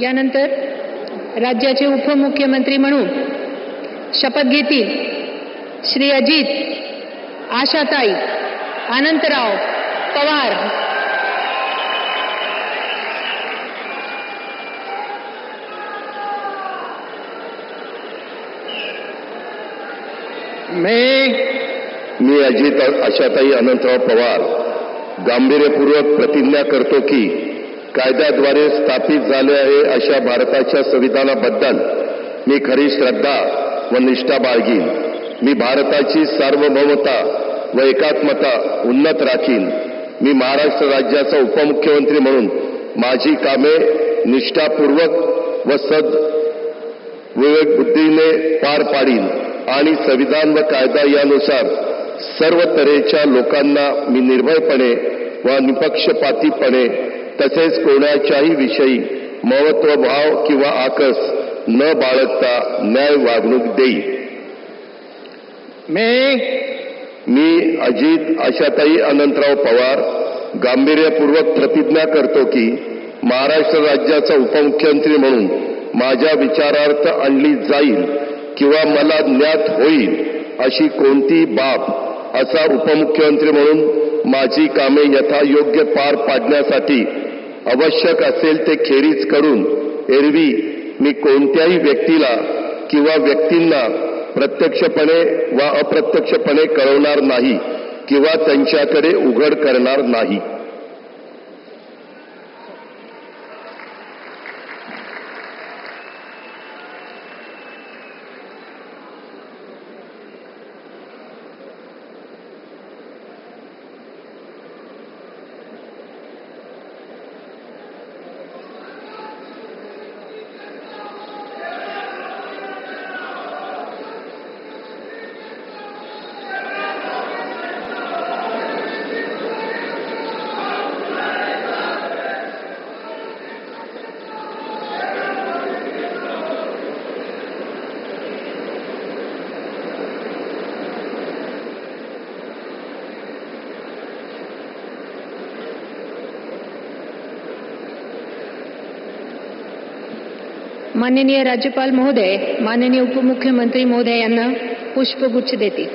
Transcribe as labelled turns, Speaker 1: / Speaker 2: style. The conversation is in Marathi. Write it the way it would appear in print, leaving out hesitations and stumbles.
Speaker 1: यानंतर राज्याचे उपमुख्यमंत्री म्हणून शपथ घेतील श्री अजित आशाताई अनंतराव पवार।
Speaker 2: मी अजित आशाताई अनंतराव पवार गांभीर्यपूर्वक प्रतिज्ञा करतो की कायद्याद्वारे स्थापित झाले आहे अशा भारताच्या संविधानाबद्दल मी खरी श्रद्धा व निष्ठा बाळगीन। मी भारताची सार्वभौमता व एकात्मता उन्नत राखीन। मी महाराष्ट्र राज्याचा उपमुख्यमंत्री म्हणून माझी कामे निष्ठापूर्वक व विवेक बुद्धीने पार पाडीन आणि संविधान व कायदा यानुसार सर्व तऱ्हेच्या लोकांना मी निर्भयपणे व निपक्षपातीपणे तसेच कोणाच्याही विषयी महत्त्वभाव किंवा आकस न बाळगता न्याय वागणूक देईन। मी अजित आशाताई अनंतराव पवार गांभीर्यपूर्वक प्रतिज्ञा करतो की महाराष्ट्र राज्याचा उपमुख्यमंत्री म्हणून माझ्या विचारार्थ आणली जाईल किंवा मला ज्ञात होईल अशी कोणतीही बाब असा उपमुख्यमंत्री म्हणून माझी कामे यथायोग्य पार पाडण्यासाठी आवश्यक असेल ते खेरीज करून एरवी मी कोणत्याही व्यक्तीला किंवा व्यक्तींना प्रत्यक्षपणे वा अप्रत्यक्षपणे कळवणार नाही किंवा त्यांच्याकडे उघड करणार नाही।
Speaker 1: माननीय राज्यपाल महोदय माननीय उपमुख्यमंत्री महोदय यांना पुष्पगुच्छ देतील।